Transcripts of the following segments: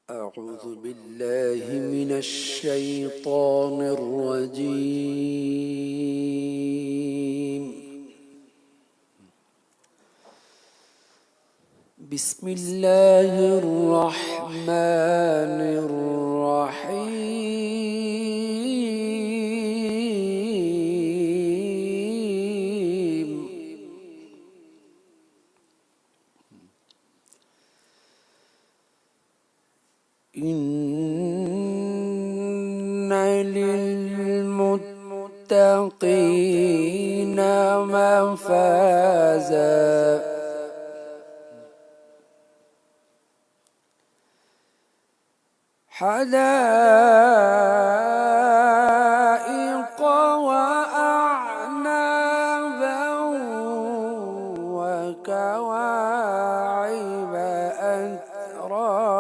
أعوذ بالله من الشيطان الرجيم. بسم الله الرحمن الرحيم. إن للمتقين مفازا حدائق وأعنابا وكواعب أترابا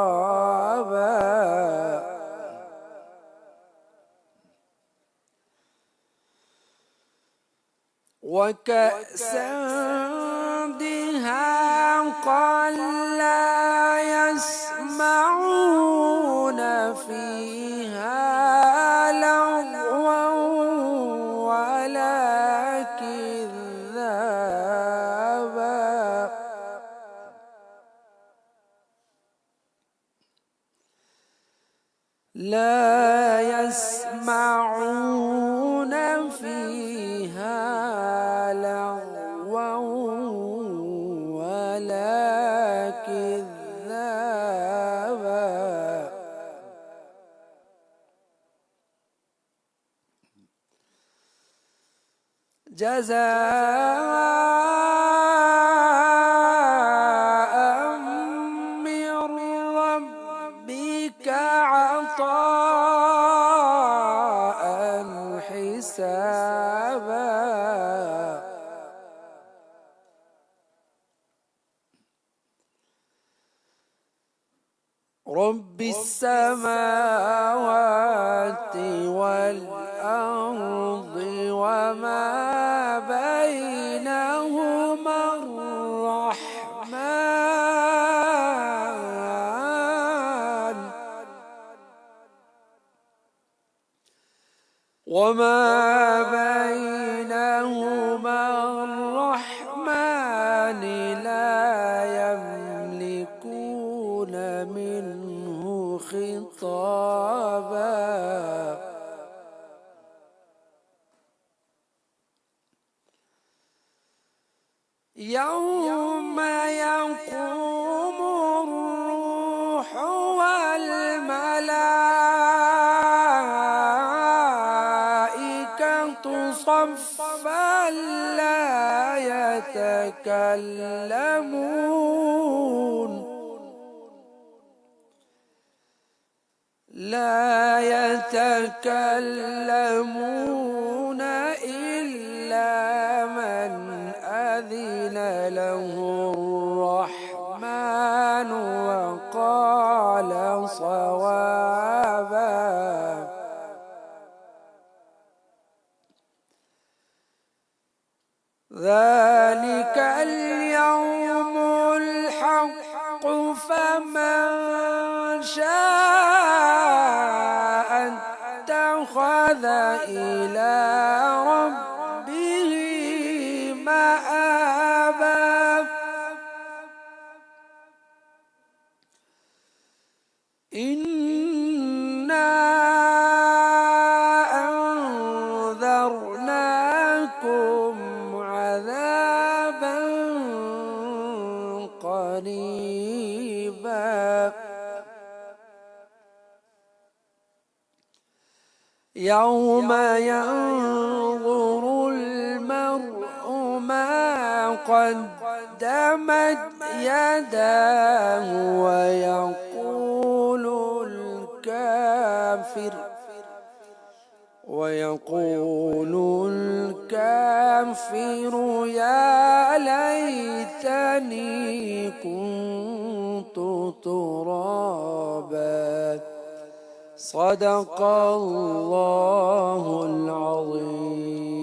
وكأسا دهاقا لا يسمعون فيها لغوا ولا كذابا لا يسمعون فيها لغوا ولا كذابا جزاء من ربك عطاء حسابا رب السماوات والأرض وما بينهما الرحمن لا يملكون منه خطابا يوم يقوم الروح والملائكة صفا لا يتكلمون إلا من أذن له الرحمن وقال صوابا ذلك اليوم الحق فمن شاء اتخذ إلى ربه مآبا إنا أنذرناكم عذابا قريبا يوم ينظر المرء ما قدمت يداه ويقول الكافر يا ليتني كنت ترابا صدق الله العظيم.